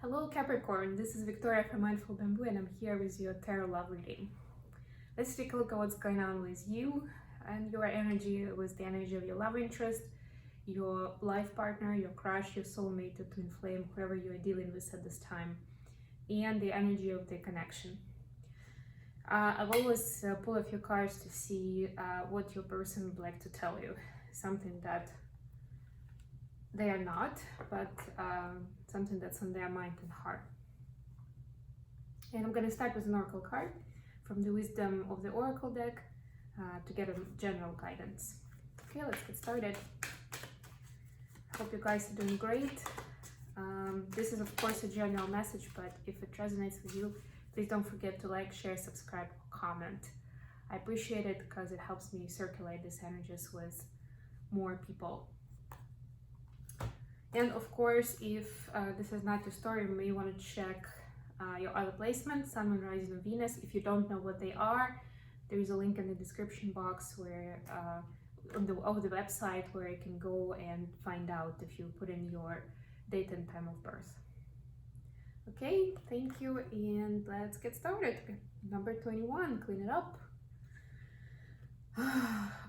Hello Capricorn, this is Victoria from Mindful Bamboo and I'm here with your tarot love reading. Let's take a look at what's going on with you and your energy, with the energy of your love interest, your life partner, your crush, your soulmate, or twin flame, whoever you are dealing with at this time, and the energy of the connection. I've always pull a few cards to see what your person would like to tell you, something that they are not, but something that's on their mind and heart. And I'm going to start with an oracle card from the Wisdom of the Oracle deck to get a general guidance. Okay, let's get started. Hope you guys are doing great. This is of course a general message, but if it resonates with you, please don't forget to like, share, subscribe, or comment. I appreciate it because it helps me circulate these energies with more people. And of course, if this is not your story, you may want to check your other placements, Sun, Moon, Rising, and Venus. If you don't know what they are, there is a link in the description box where of the website where you can go and find out if you put in your date and time of birth. Okay, thank you, and let's get started. Number 21, clean it up.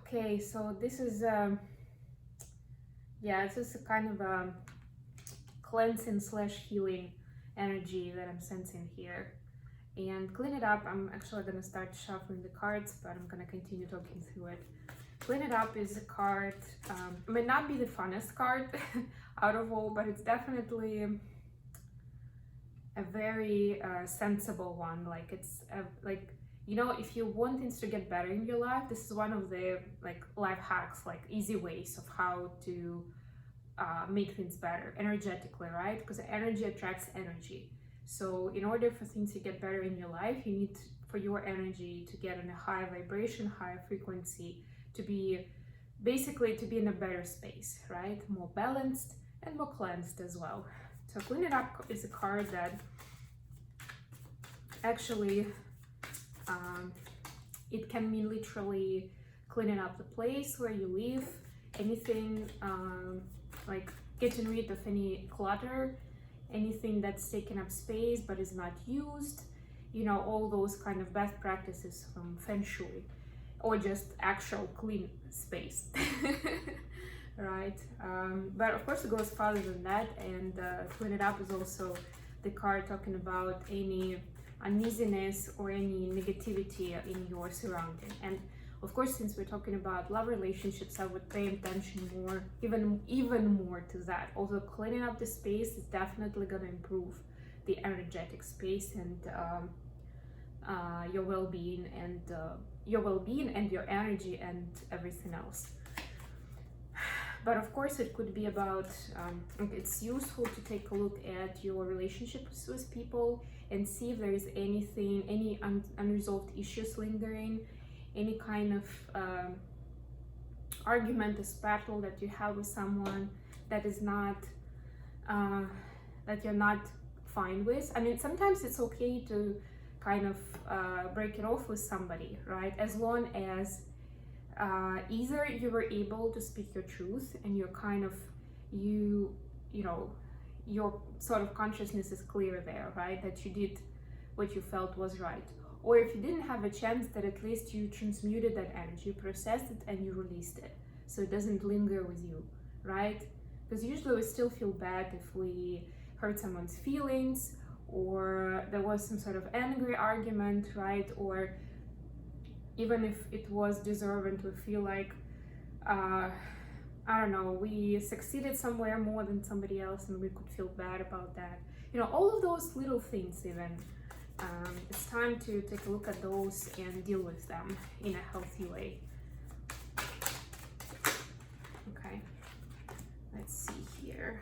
Okay, so this is this is a kind of a cleansing / healing energy that I'm sensing here. And clean it up, I'm actually going to start shuffling the cards, but I'm going to continue talking through it. Clean it up is a card, it may not be the funnest card out of all, but it's definitely a very sensible one. Like it's you know, if you want things to get better in your life, this is one of the life hacks, easy ways of how to make things better energetically, right? Because energy attracts energy. So in order for things to get better in your life, you need for your energy to get in a higher vibration, higher frequency, to be basically to be in a better space, right? More balanced and more cleansed as well. So clean it up is a card that actually it can mean literally cleaning up the place where you live, anything like getting rid of any clutter, anything that's taking up space but is not used, you know, all those kind of best practices from Feng Shui, or just actual clean space. Right? But of course it goes farther than that, and clean it up is also the card talking about any uneasiness or any negativity in your surrounding. And of course, since we're talking about love relationships, I would pay attention more, even more to that. Also, cleaning up the space is definitely going to improve the energetic space and your well-being and your energy and everything else. But of course, it could be about, it's useful to take a look at your relationships with people and see if there is anything, any unresolved issues lingering, any kind of argument or battle that you have with someone that is not, that you're not fine with. I mean, sometimes it's okay to kind of break it off with somebody, right? As long as either you were able to speak your truth and you're kind of, you know, your sort of consciousness is clear there, right? That you did what you felt was right. Or if you didn't have a chance, that at least you transmuted that energy, you processed it and you released it, so it doesn't linger with you, right? Because usually we still feel bad if we hurt someone's feelings, or there was some sort of angry argument, right? Or even if it was deserving, we feel like, I don't know, we succeeded somewhere more than somebody else and we could feel bad about that. You know, all of those little things even. It's time to take a look at those and deal with them in a healthy way. Okay, let's see here.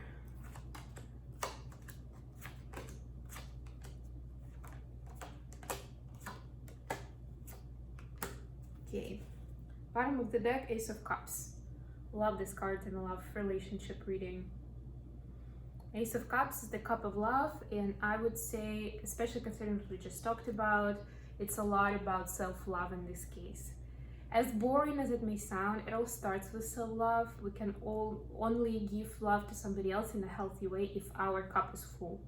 Okay, bottom of the deck, Ace of Cups. Love this card in a love relationship reading. Ace of Cups is the cup of love, and I would say, especially considering what we just talked about, it's a lot about self-love in this case. As boring as it may sound, it all starts with self-love. We can all only give love to somebody else in a healthy way if our cup is full.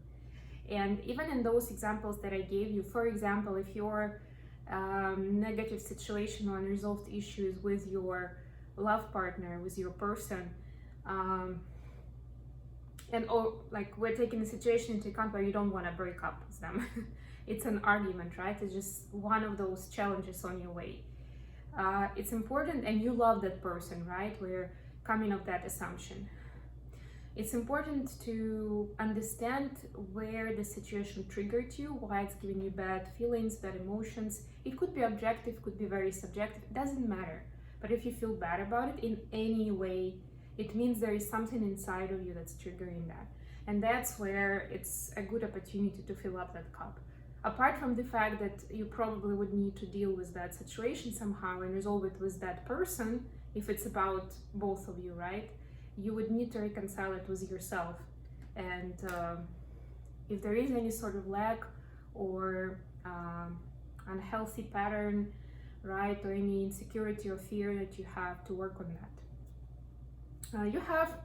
And even in those examples that I gave you, for example, if your negative situation or unresolved issues with your love partner, with your person, and or like we're taking the situation into account where you don't want to break up with them. It's an argument, right? It's just one of those challenges on your way. It's important, and you love that person, right? We're coming of that assumption. It's important to understand where the situation triggered you, why it's giving you bad feelings, bad emotions. It could be objective, could be very subjective, it doesn't matter. But if you feel bad about it in any way, it means there is something inside of you that's triggering that. And that's where it's a good opportunity to fill up that cup. Apart from the fact that you probably would need to deal with that situation somehow and resolve it with that person, if it's about both of you, right? You would need to reconcile it with yourself. And if there is any sort of lack or unhealthy pattern, right, or any insecurity or fear that you have, to work on that. You have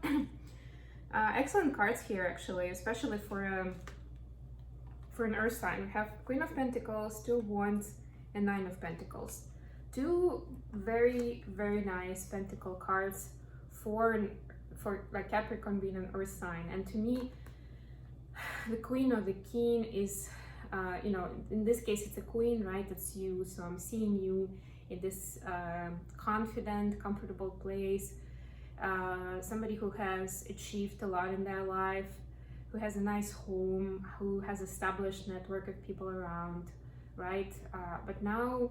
excellent cards here, actually, especially for an earth sign. We have Queen of Pentacles, Two of Wands, and Nine of Pentacles. Two very, very nice pentacle cards for like Capricorn being an earth sign. And to me, the Queen or the King is, you know, in this case it's a queen, right? It's you. So I'm seeing you in this confident, comfortable place. Somebody who has achieved a lot in their life, who has a nice home, who has established network of people around, right? But now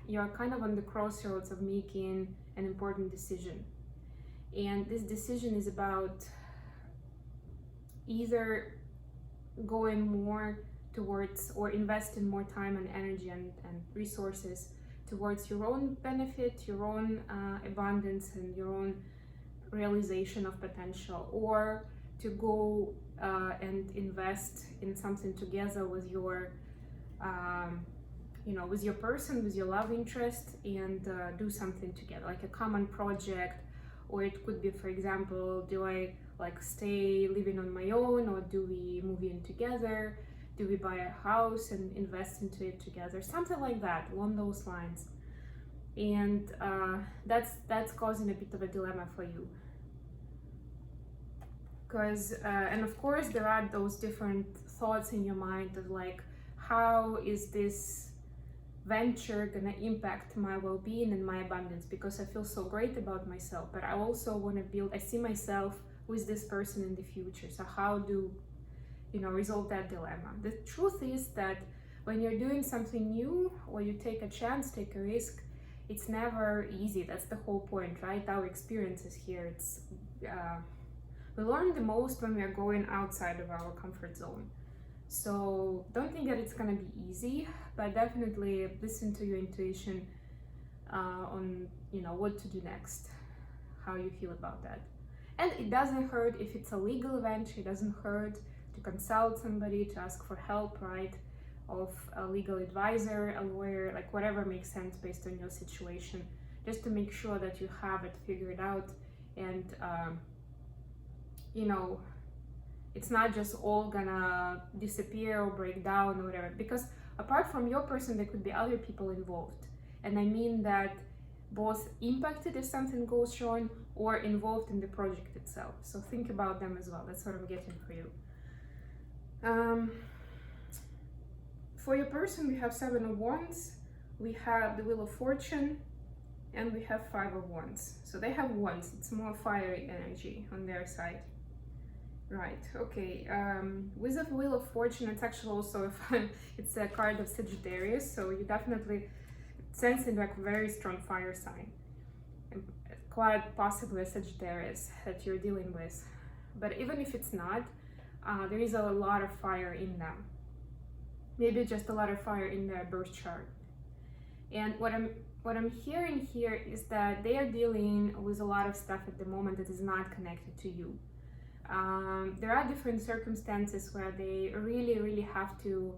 you're kind of on the crossroads of making an important decision. And this decision is about either going more towards or investing more time and energy and resources towards your own benefit, your own abundance, and your own realization of potential, or to go and invest in something together with your you know, with your person, with your love interest, and do something together, like a common project. Or it could be, for example, do I like stay living on my own, or do we move in together? Do we buy a house and invest into it together? Something like that, along those lines. And that's causing a bit of a dilemma for you. Because, and of course, there are those different thoughts in your mind of like, how is this venture gonna impact my well-being and my abundance? Because I feel so great about myself, but I also want to build, I see myself with this person in the future. So how do, you know, resolve that dilemma? The truth is that when you're doing something new, or you take a chance, take a risk, it's never easy. That's the whole point, right? Our experiences here, it's we learn the most when we are going outside of our comfort zone. So don't think that it's gonna be easy, but definitely listen to your intuition on, you know, what to do next, how you feel about that. And it doesn't hurt if it's a legal venture. It doesn't hurt to consult somebody, to ask for help, right? Of a legal advisor, a lawyer, like whatever makes sense based on your situation, just to make sure that you have it figured out. And you know, it's not just all gonna disappear or break down or whatever, because apart from your person, there could be other people involved. And I mean that both impacted if something goes wrong, or involved in the project itself. So think about them as well. That's what I'm getting for you. For your person, we have Seven of Wands, we have the Wheel of Fortune, and we have Five of Wands. So they have wands. It's more fiery energy on their side. Right, okay. With the Wheel of Fortune, it's actually also it's a card of Sagittarius, so you definitely sense it like a very strong fire sign, and quite possibly a Sagittarius that you're dealing with. But even if it's not, there is a lot of fire in them. Maybe just a lot of fire in their birth chart. And what I'm hearing here is that they are dealing with a lot of stuff at the moment that is not connected to you. There are different circumstances where they really, really have to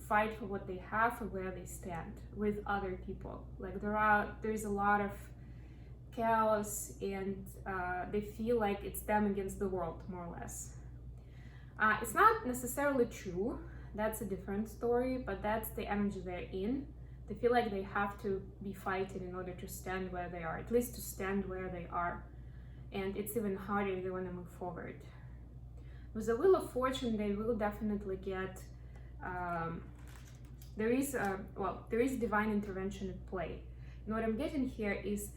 fight for what they have or where they stand with other people. Like there's a lot of chaos, and they feel like it's them against the world, more or less. It's not necessarily true. That's a different story, but that's the energy they're in. They feel like they have to be fighting in order to stand where they are, at least to stand where they are. And it's even harder if they want to move forward. With the Wheel of Fortune, they will definitely get, there is divine intervention at play. And what I'm getting here is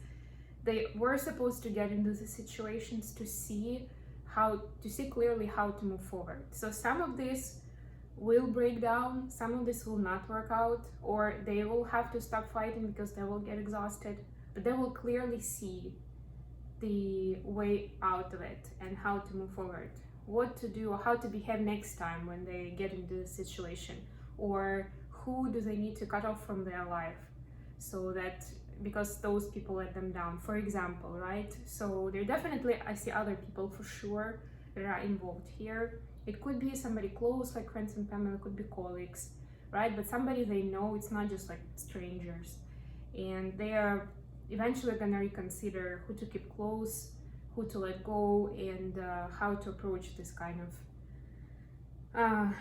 they were supposed to get into the situations to see clearly how to move forward. So some of this will break down, some of this will not work out, or they will have to stop fighting because they will get exhausted, but they will clearly see the way out of it and how to move forward, what to do or how to behave next time when they get into the situation, or who do they need to cut off from their life so that, because those people let them down, for example, right? So there definitely, I see other people for sure that are involved here. It could be somebody close, like friends and family, it could be colleagues, right? But somebody they know, it's not just like strangers. And they are eventually gonna reconsider who to keep close, who to let go, and how to approach this kind of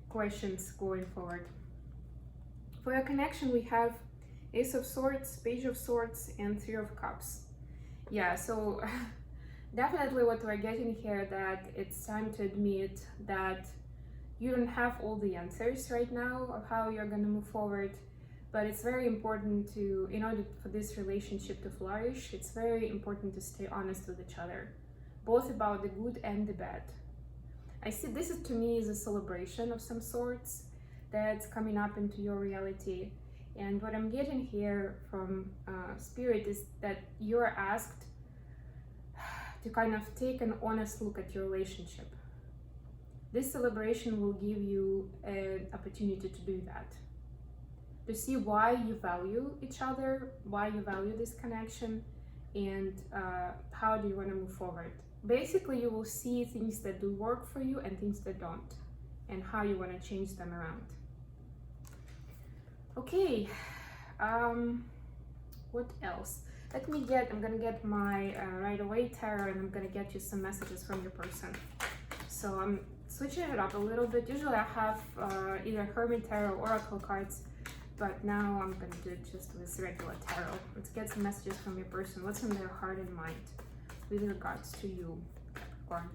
questions going forward. For your connection, we have Ace of Swords, Page of Swords, and Three of Cups. Yeah, so definitely what we're getting here, that it's time to admit that you don't have all the answers right now of how you're going to move forward, but it's very important to, in order for this relationship to flourish, it's very important to stay honest with each other, both about the good and the bad. I see this is, to me, is a celebration of some sorts that's coming up into your reality. And what I'm getting here from Spirit is that you're asked to kind of take an honest look at your relationship. This celebration will give you an opportunity to do that, to see why you value each other, why you value this connection, and how do you want to move forward. Basically, you will see things that do work for you and things that don't, and how you want to change them around. Okay, what else? I'm gonna get my Right Away Tarot, and I'm gonna get you some messages from your person. So I'm switching it up a little bit. Usually I have either Hermit Tarot or Oracle cards, but now I'm gonna do it just with regular tarot. Let's get some messages from your person. What's in their heart and mind with regards to you, Capricorn?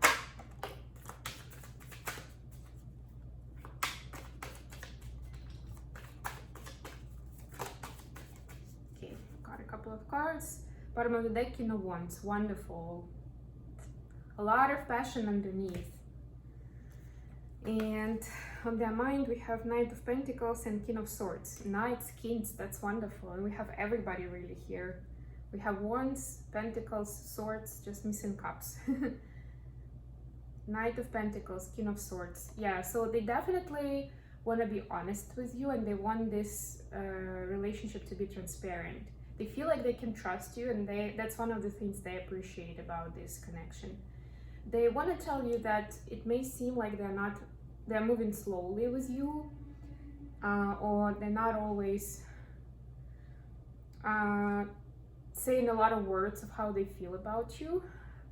Of cards. Bottom of the deck, King of Wands. Wonderful. A lot of passion underneath. And on their mind, we have Knight of Pentacles and King of Swords. Knights, Kings, that's wonderful. And we have everybody really here. We have Wands, Pentacles, Swords, just missing Cups. Knight of Pentacles, King of Swords. Yeah, so they definitely want to be honest with you, and they want this relationship to be transparent. They feel like they can trust you, and that's one of the things they appreciate about this connection. They want to tell you that it may seem like they're moving slowly with you, or they're not always saying a lot of words of how they feel about you,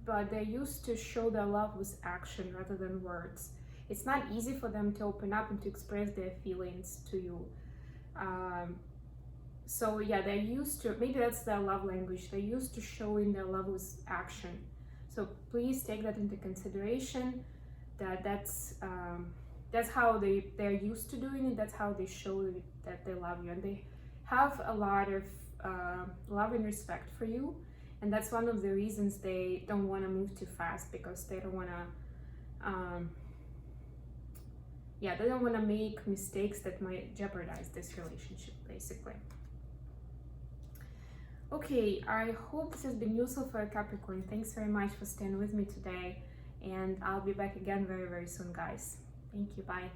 but they're used to show their love with action rather than words. It's not easy for them to open up and to express their feelings to you. So yeah, they're used to, maybe that's their love language, they're used to showing their love with action. So please take that into consideration, that's how they're used to doing it, that's how they show that they love you. And they have a lot of love and respect for you, and that's one of the reasons they don't want to move too fast, because they don't want to they don't want to make mistakes that might jeopardize this relationship, basically. Okay, I hope this has been useful for a Capricorn. Thanks very much for staying with me today, and I'll be back again very, very soon, guys. Thank you. Bye.